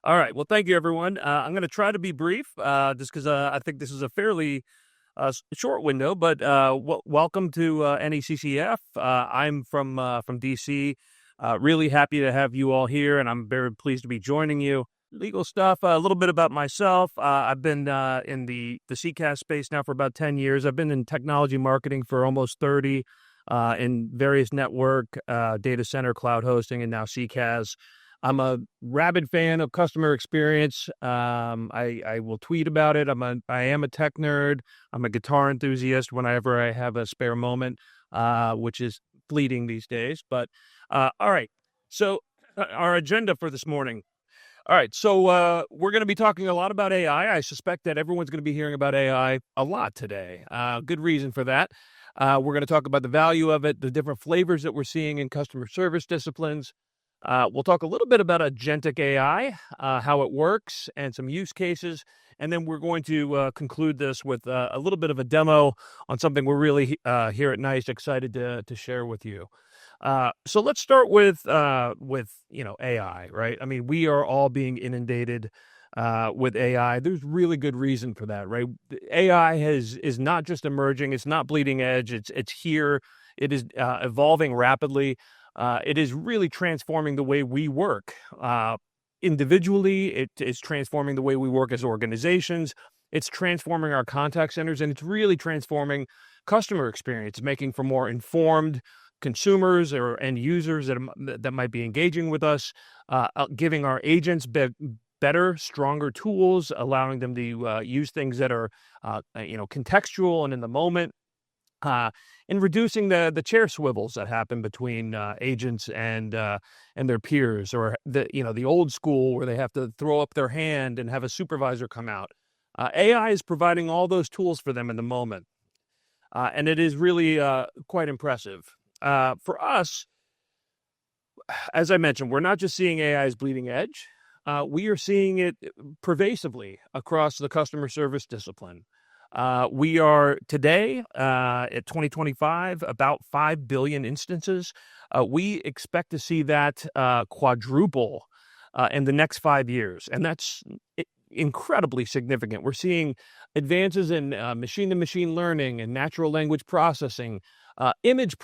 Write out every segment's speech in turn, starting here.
All right. Well, thank you, everyone. I'm going to try to be brief, just because I think this is a fairly short window. But welcome to NECCF. I'm from DC. Really happy to have you all here, and I'm very pleased to be joining you. Legal stuff. A little bit about myself. I've been in the CCAS space now for about 10 years. I've been in technology marketing for almost 30, in various network, data center, cloud hosting, and now CCAS. I'm a rabid fan of customer experience. I will tweet about it. I am a tech nerd. I'm a guitar enthusiast whenever I have a spare moment, which is fleeting these days. But all right. So our agenda for this morning. All right. So we're going to be talking a lot about AI. I suspect that everyone's going to be hearing about AI a lot today. Good reason for that. We're going to talk about the value of it, the different flavors that we're seeing in customer service disciplines. We'll talk a little bit about agentic AI, how it works, and some use cases. And then we're going to conclude this with a little bit of a demo on something we're really here at NICE excited to share with you. So let's start with AI, right? I mean, we are all being inundated with AI. There's really good reason for that, right? AI is not just emerging; it's not bleeding edge. It's here. It is evolving rapidly. It is really transforming the way we work. Individually, it is transforming the way we work as organizations. It's transforming our contact centers, and it's really transforming customer experience, making for more informed consumers or end users that might be engaging with us, giving our agents better, stronger tools, allowing them to use things that are, contextual and in the moment. And reducing the chair swivels that happen between agents and their peers, or the old school where they have to throw up their hand and have a supervisor come out. AI is providing all those tools for them in the moment, and it is really quite impressive. For us, as I mentioned, we're not just seeing AI as bleeding edge. We are seeing it pervasively across the customer service discipline. We are today at 2025 about 5 billion instances. We expect to see that quadruple in the next 5 years, and that's incredibly significant. We're seeing advances in machine-to-machine learning and natural language processing, image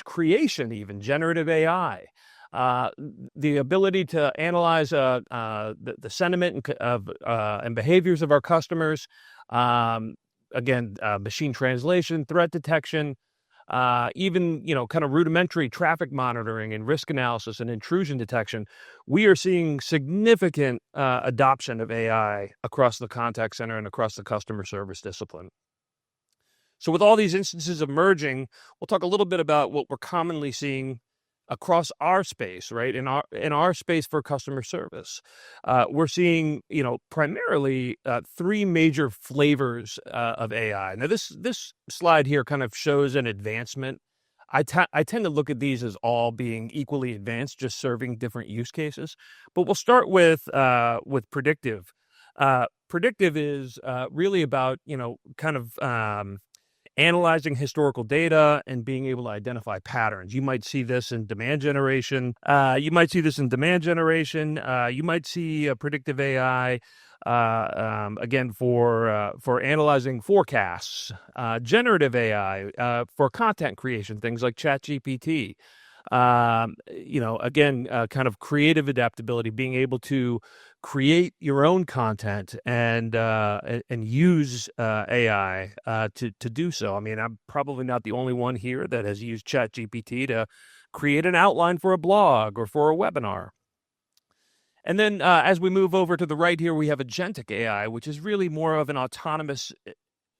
creation, even generative AI. The ability to analyze the sentiment and behaviors of our customers. Machine translation, threat detection, even, kind of rudimentary traffic monitoring and risk analysis and intrusion detection. We are seeing significant adoption of AI across the contact center and across the customer service discipline. So with all these instances emerging, we'll talk a little bit about what we're commonly seeing across our space, right? In our space for customer service, we're seeing, primarily 3 major flavors of AI. Now, this slide here kind of shows an advancement. I tend to look at these as all being equally advanced, just serving different use cases. But we'll start with predictive. Predictive is really about kind of analyzing historical data and being able to identify patterns. You might see this in demand generation. You might see predictive AI, again, for analyzing forecasts. Generative AI for content creation, things like ChatGPT. Kind of creative adaptability, being able to create your own content and use AI to do so. I mean, I'm probably not the only one here that has used ChatGPT to create an outline for a blog or for a webinar. And then as we move over to the right here, we have agentic AI, which is really more of an autonomous,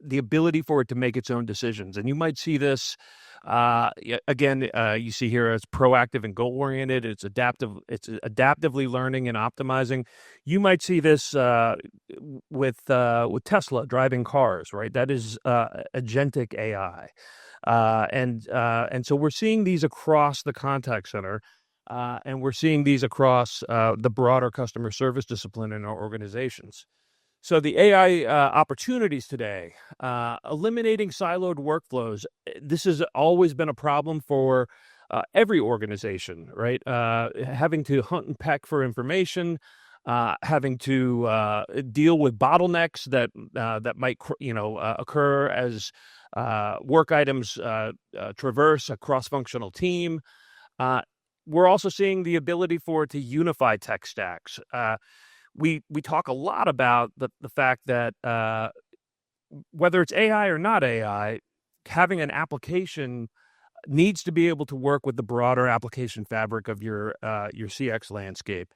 the ability for it to make its own decisions. And you might see this, you see here it's proactive and goal-oriented. It's adaptive. It's adaptively learning and optimizing. You might see this with Tesla driving cars, right? That is agentic AI. And so we're seeing these across the contact center. And we're seeing these across the broader customer service discipline in our organizations. So the AI opportunities today, eliminating siloed workflows. This has always been a problem for every organization, right? Having to hunt and peck for information, having to deal with bottlenecks that might occur as work items traverse a cross-functional team. We're also seeing the ability for it to unify tech stacks. We talk a lot about the fact that whether it's AI or not AI, having an application needs to be able to work with the broader application fabric of your CX landscape.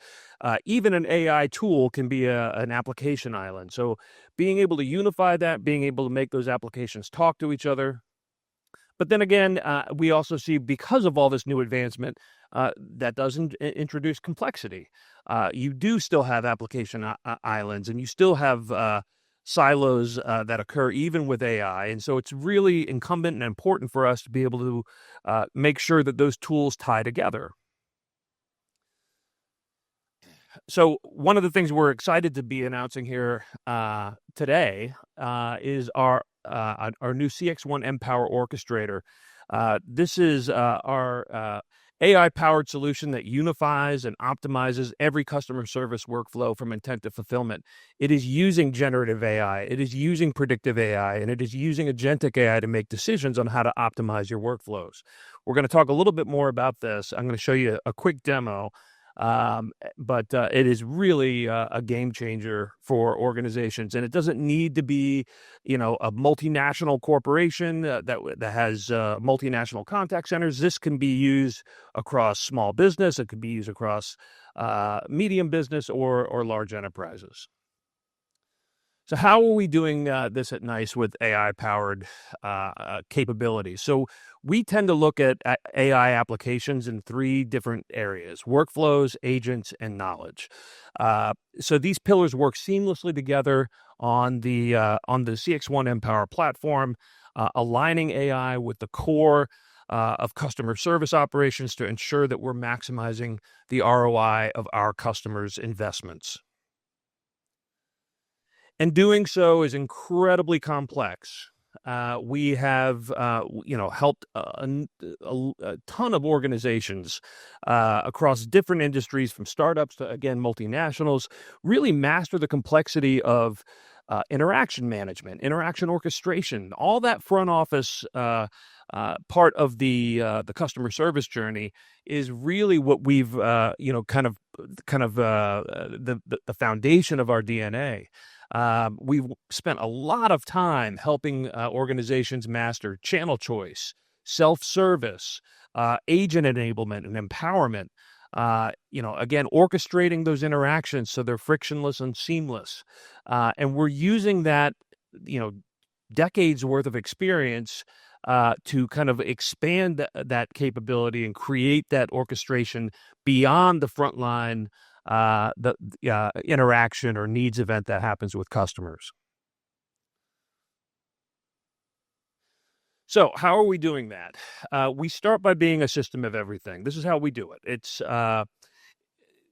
Even an AI tool can be an application island. So being able to unify that, being able to make those applications talk to each other. But then again, we also see, because of all this new advancement, that doesn't introduce complexity. You do still have application islands, and you still have silos that occur even with AI. And so it's really incumbent and important for us to be able to make sure that those tools tie together. So one of the things we're excited to be announcing here today is our new CX1 Mpower Orchestrator. This is our AI-powered solution that unifies and optimizes every customer service workflow from intent to fulfillment. It is using generative AI, it is using predictive AI, and it is using agentic AI to make decisions on how to optimize your workflows. We're going to talk a little bit more about this. I'm going to show you a quick demo. But it is really a game changer for organizations, and it doesn't need to be, a multinational corporation that has multinational contact centers. This can be used across small business. It could be used across medium business or large enterprises. So how are we doing this at NICE with AI-powered capabilities? So we tend to look at AI applications in three different areas: workflows, agents, and knowledge. So these pillars work seamlessly together on the CX1 Mpower platform, aligning AI with the core of customer service operations to ensure that we're maximizing the ROI of our customers' investments. And doing so is incredibly complex. We have, helped a ton of organizations across different industries, from startups to, again, multinationals, really master the complexity of interaction management, interaction orchestration, all that front office part of the customer service journey is really what we've, kind of the foundation of our DNA. We've spent a lot of time helping organizations master channel choice, self-service, agent enablement, and empowerment. Again, orchestrating those interactions so they're frictionless and seamless. And we're using that, decades worth of experience to kind of expand that capability and create that orchestration beyond the frontline interaction or needs event that happens with customers. So how are we doing that? We start by being a system of everything. This is how we do it.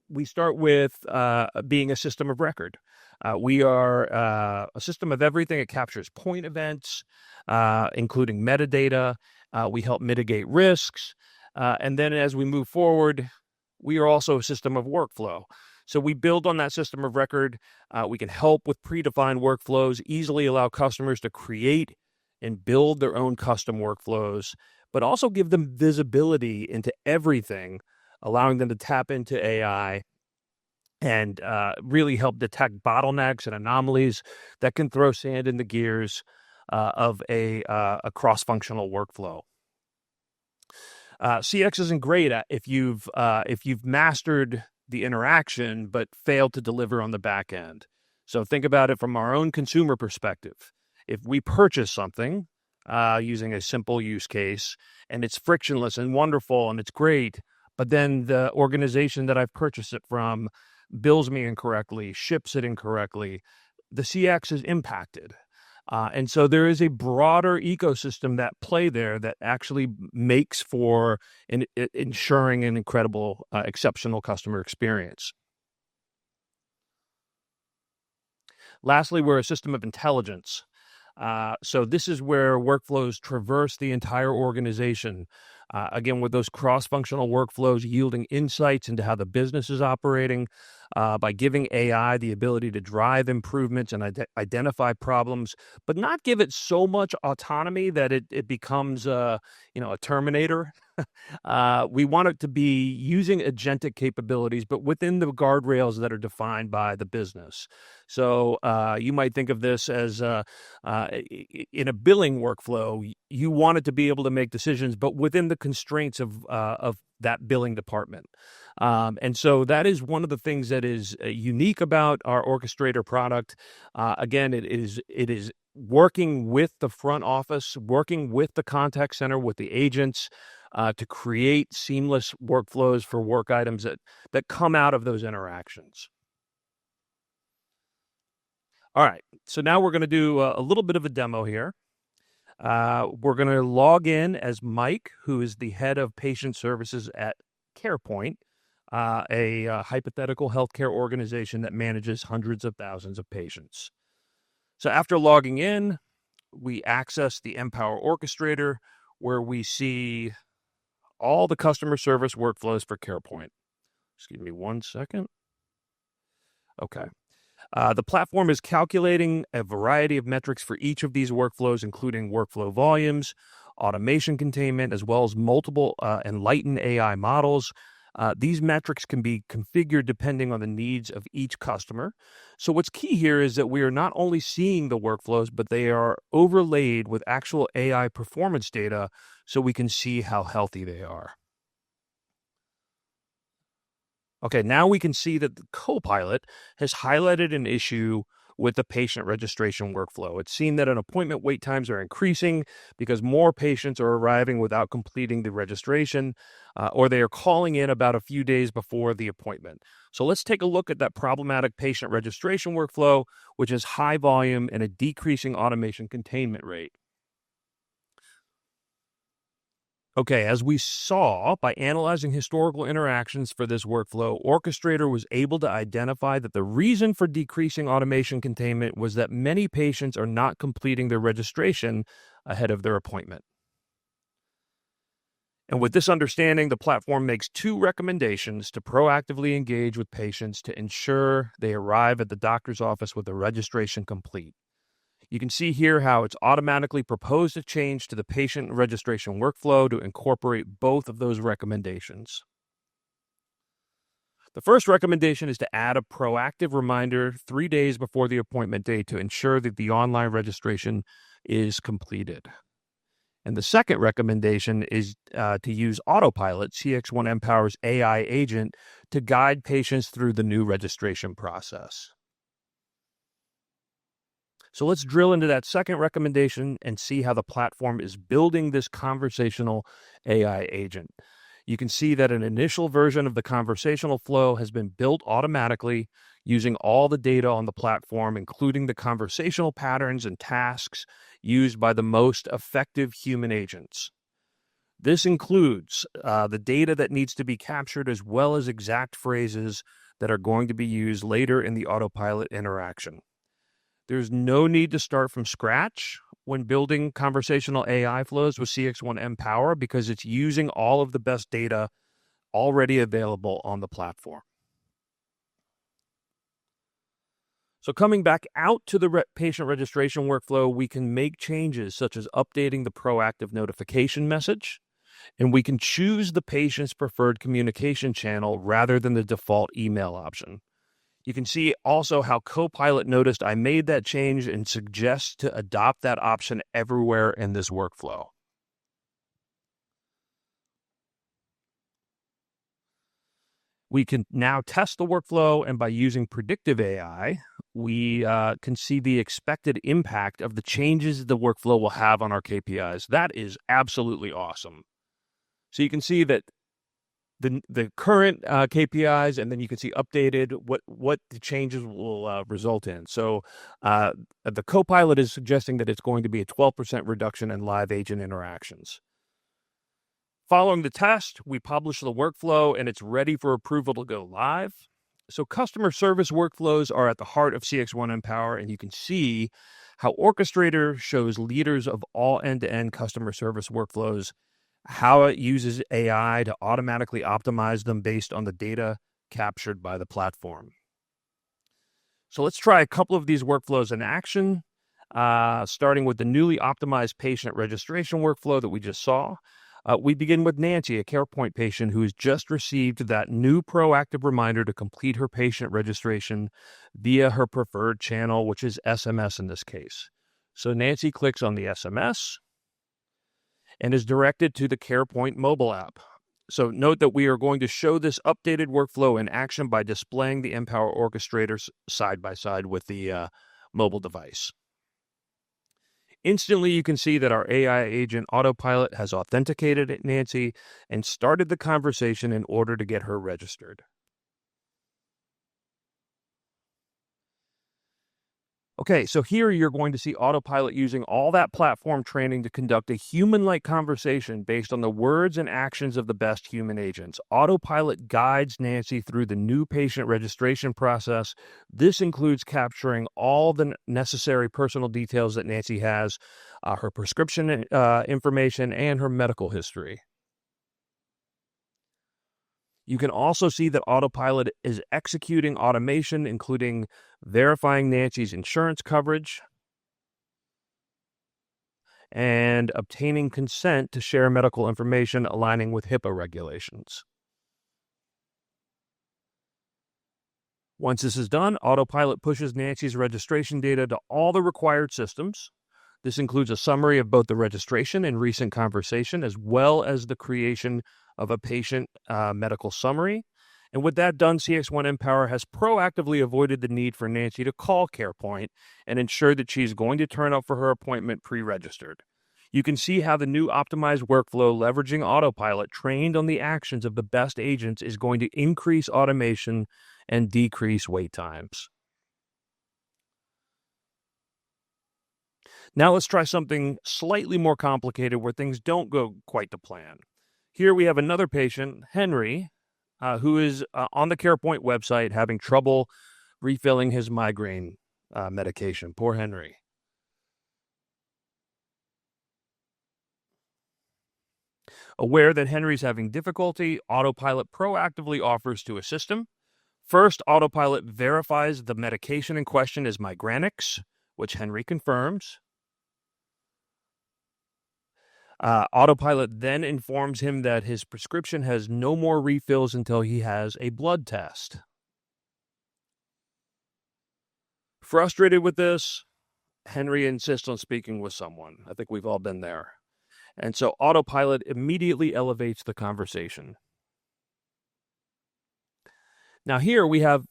We start with being a system of record. We are a system of everything. It captures point events, including metadata. We help mitigate risks. And then as we move forward, we are also a system of workflow. So we build on that system of record. We can help with predefined workflows, easily allow customers to create and build their own custom workflows, but also give them visibility into everything, allowing them to tap into AI and really help detect bottlenecks and anomalies that can throw sand in the gears of a cross-functional workflow. CX isn't great at if you've mastered the interaction but failed to deliver on the back end. So think about it from our own consumer perspective. If we purchase something using a simple use case and it's frictionless and wonderful and it's great, but then the organization that I've purchased it from bills me incorrectly, ships it incorrectly, the CX is impacted. And so there is a broader ecosystem that play there that actually makes for ensuring an incredible, exceptional customer experience. Lastly, we're a system of intelligence. So this is where workflows traverse the entire organization. Again, with those cross-functional workflows yielding insights into how the business is operating, by giving AI the ability to drive improvements and identify problems, but not give it so much autonomy that it becomes a terminator. We want it to be using agentic capabilities, but within the guardrails that are defined by the business. So you might think of this as in a billing workflow, you want it to be able to make decisions, but within the constraints of that billing department. And so that is one of the things that is unique about our Orchestrator product. Again, it is working with the front office, working with the contact center, with the agents, to create seamless workflows for work items that come out of those interactions. All right, so now we're going to do a little bit of a demo here. We're going to log in as Mike, who is the head of patient services at CarePoint, a hypothetical healthcare organization that manages hundreds of thousands of patients. So after logging in, we access the Empower Orchestrator, where we see all the customer service workflows for CarePoint. Just give me 1 second. Okay. The platform is calculating a variety of metrics for each of these workflows, including workflow volumes, automation containment, as well as multiple Enlighten AI models. These metrics can be configured depending on the needs of each customer. So what's key here is that we are not only seeing the workflows, but they are overlaid with actual AI performance data so we can see how healthy they are. Okay, now we can see that the Copilot has highlighted an issue with the patient registration workflow. It's seen that appointment wait times are increasing because more patients are arriving without completing the registration, or they are calling in about a few days before the appointment. So let's take a look at that problematic patient registration workflow, which is high volume and a decreasing automation containment rate. Okay, as we saw, by analyzing historical interactions for this workflow, Orchestrator was able to identify that the reason for decreasing automation containment was that many patients are not completing their registration ahead of their appointment. And with this understanding, the platform makes 2 recommendations to proactively engage with patients to ensure they arrive at the doctor's office with the registration complete. You can see here how it's automatically proposed a change to the patient registration workflow to incorporate both of those recommendations. The first recommendation is to add a proactive reminder 3 days before the appointment date to ensure that the online registration is completed. And the second recommendation is to use Autopilot, CX1 Empower's AI agent, to guide patients through the new registration process. So let's drill into that second recommendation and see how the platform is building this conversational AI agent. You can see that an initial version of the conversational flow has been built automatically using all the data on the platform, including the conversational patterns and tasks used by the most effective human agents. This includes the data that needs to be captured, as well as exact phrases that are going to be used later in the Autopilot interaction. There's no need to start from scratch when building conversational AI flows with CX1 Empower because it's using all of the best data already available on the platform. So coming back out to the patient registration workflow, we can make changes such as updating the proactive notification message, and we can choose the patient's preferred communication channel rather than the default email option. You can see also how Copilot noticed I made that change and suggests to adopt that option everywhere in this workflow. We can now test the workflow, and by using predictive AI, we can see the expected impact of the changes the workflow will have on our KPIs. That is absolutely awesome. So you can see that the current KPIs, and then you can see updated what the changes will result in. So the Copilot is suggesting that it's going to be a 12% reduction in live agent interactions. Following the test, we publish the workflow, and it's ready for approval to go live. So customer service workflows are at the heart of CX1 Empower, and you can see how Orchestrator shows leaders of all end-to-end customer service workflows how it uses AI to automatically optimize them based on the data captured by the platform. So let's try a couple of these workflows in action, starting with the newly optimized patient registration workflow that we just saw. We begin with Nancy, a CarePoint patient who has just received that new proactive reminder to complete her patient registration via her preferred channel, which is SMS in this case. So Nancy clicks on the SMS and is directed to the CarePoint mobile app. So note that we are going to show this updated workflow in action by displaying the Empower Orchestrator side by side with the mobile device. Instantly, you can see that our AI agent Autopilot has authenticated Nancy and started the conversation in order to get her registered. Okay, so here you're going to see Autopilot using all that platform training to conduct a human-like conversation based on the words and actions of the best human agents. Autopilot guides Nancy through the new patient registration process. This includes capturing all the necessary personal details that Nancy has, her prescription information, and her medical history. You can also see that Autopilot is executing automation, including verifying Nancy's insurance coverage and obtaining consent to share medical information aligning with HIPAA regulations. Once this is done, Autopilot pushes Nancy's registration data to all the required systems. This includes a summary of both the registration and recent conversation, as well as the creation of a patient medical summary. And with that done, CX1 Empower has proactively avoided the need for Nancy to call CarePoint and ensure that she's going to turn up for her appointment pre-registered. You can see how the new optimized workflow leveraging Autopilot trained on the actions of the best agents is going to increase automation and decrease wait times. Now let's try something slightly more complicated where things don't go quite to plan. Here we have another patient, Henry, who is on the CarePoint website having trouble refilling his migraine medication. Poor Henry. Aware that Henry's having difficulty, Autopilot proactively offers to assist him. First, Autopilot verifies the medication in question is Migranix, which Henry confirms. Autopilot then informs him that his prescription has no more refills until he has a blood test. Frustrated with this, Henry insists on speaking with someone. I think we've all been there. And so Autopilot immediately elevates the conversation. Now here we have,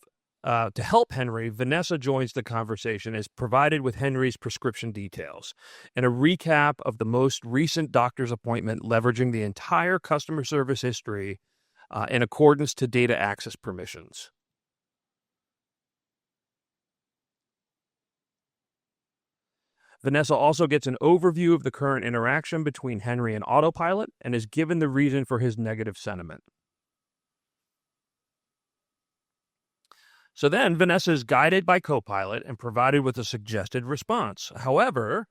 to help Henry, Vanessa joins the conversation as provided with Henry's prescription details and a recap of the most recent doctor's appointment leveraging the entire customer service history in accordance to data access permissions. Vanessa also gets an overview of the current interaction between Henry and Autopilot and is given the reason for his negative sentiment. So then Vanessa is guided by Copilot and provided with a suggested response. However,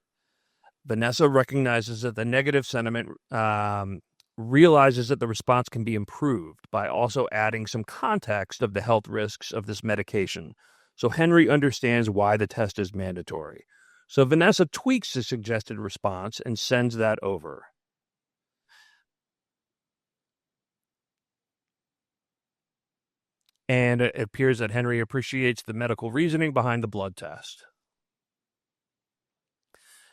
Vanessa recognizes that the negative sentiment realizes that the response can be improved by also adding some context of the health risks of this medication. So Henry understands why the test is mandatory. So Vanessa tweaks the suggested response and sends that over. And it appears that Henry appreciates the medical reasoning behind the blood test.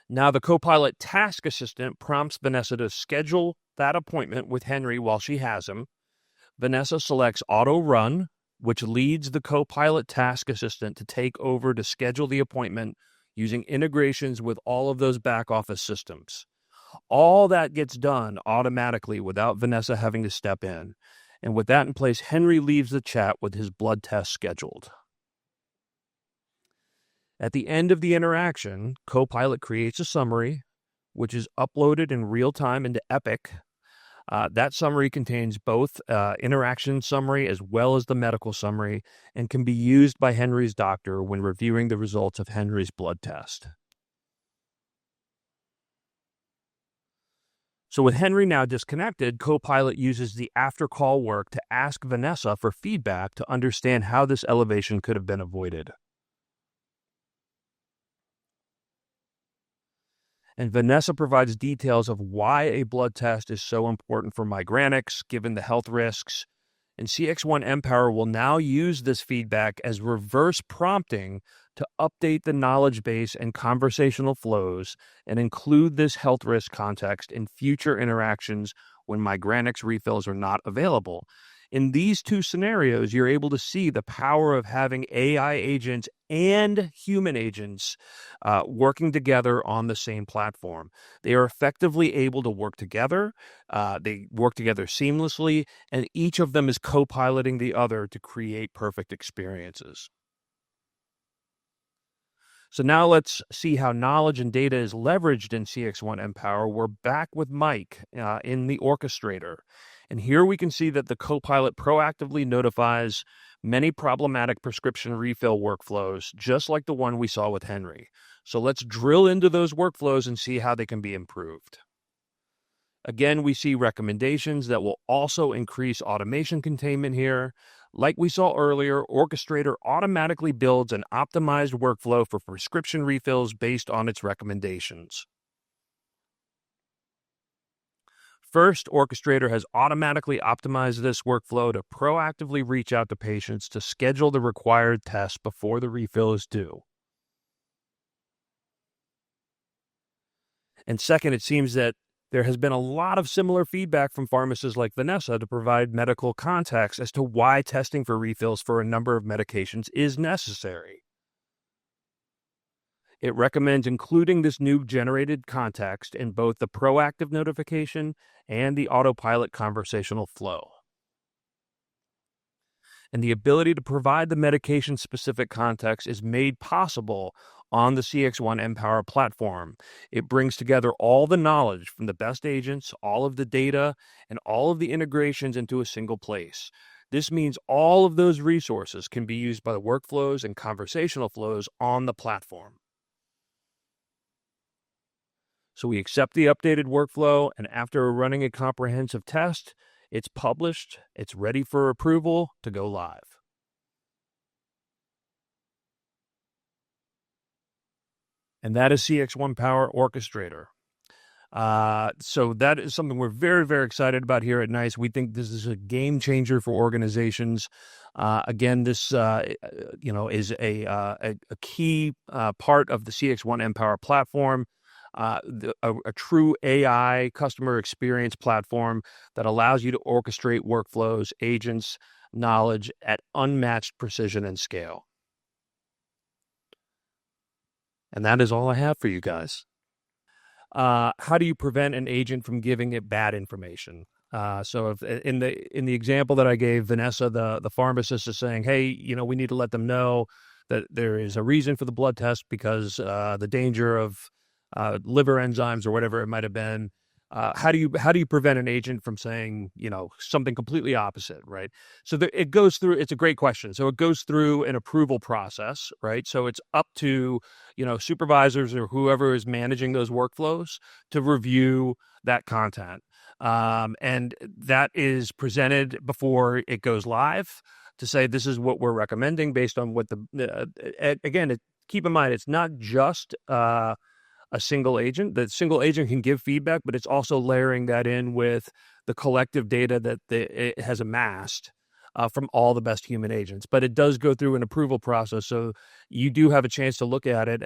Now the Copilot task assistant prompts Vanessa to schedule that appointment with Henry while she has him. Vanessa selects Auto Run, which leads the Copilot task assistant to take over to schedule the appointment using integrations with all of those back office systems. All that gets done automatically without Vanessa having to step in. And with that in place, Henry leaves the chat with his blood test scheduled. At the end of the interaction, Copilot creates a summary, which is uploaded in real time into Epic. That summary contains both interaction summary as well as the medical summary and can be used by Henry's doctor when reviewing the results of Henry's blood test. So with Henry now disconnected, Copilot uses the after-call work to ask Vanessa for feedback to understand how this elevation could have been avoided. And Vanessa provides details of why a blood test is so important for migranics, given the health risks. And CX1 Empower will now use this feedback as reverse prompting to update the knowledge base and conversational flows and include this health risk context in future interactions when migranics refills are not available. In these two scenarios, you're able to see the power of having AI agents and human agents working together on the same platform. They are effectively able to work together. They work together seamlessly, and each of them is co-piloting the other to create perfect experiences. So now let's see how knowledge and data is leveraged in CX1 Empower. We're back with Mike in the orchestrator. And here we can see that the Copilot proactively notifies many problematic prescription refill workflows, just like the one we saw with Henry. So let's drill into those workflows and see how they can be improved. Again, we see recommendations that will also increase automation containment here. Like we saw earlier, Orchestrator automatically builds an optimized workflow for prescription refills based on its recommendations. First, Orchestrator has automatically optimized this workflow to proactively reach out to patients to schedule the required tests before the refill is due. And second, it seems that there has been a lot of similar feedback from pharmacists like Vanessa to provide medical context as to why testing for refills for a number of medications is necessary. It recommends including this new generated context in both the proactive notification and the autopilot conversational flow. And the ability to provide the medication-specific context is made possible on the CX1 Empower platform. It brings together all the knowledge from the best agents, all of the data, and all of the integrations into a single place. This means all of those resources can be used by the workflows and conversational flows on the platform. So we accept the updated workflow, and after running a comprehensive test, it's published, it's ready for approval to go live. And that is CX1 Power Orchestrator. So that is something we're very, very excited about here at NICE. We think this is a game changer for organizations. Again, this is a key part of the CX1 Empower platform. A true AI customer experience platform that allows you to orchestrate workflows, agents, knowledge at unmatched precision and scale. And that is all I have for you guys. How do you prevent an agent from giving it bad information? So if in the example that I gave, Vanessa, the pharmacist is saying, hey, we need to let them know that there is a reason for the blood test because the danger of liver enzymes or whatever it might have been. How do you prevent an agent from saying, something completely opposite, right? So it goes through, it's a great question. So it goes through an approval process, right? So it's up to, supervisors or whoever is managing those workflows to review that content. And that is presented before it goes live to say, this is what we're recommending based on what keep in mind, it's not just, a single agent. The single agent can give feedback, but it's also layering that in with the collective data that it has amassed from all the best human agents. But it does go through an approval process, so you do have a chance to look at it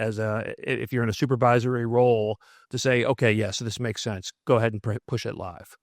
if you're in a supervisory role to say, okay, yes, this makes sense. Go ahead and push it live.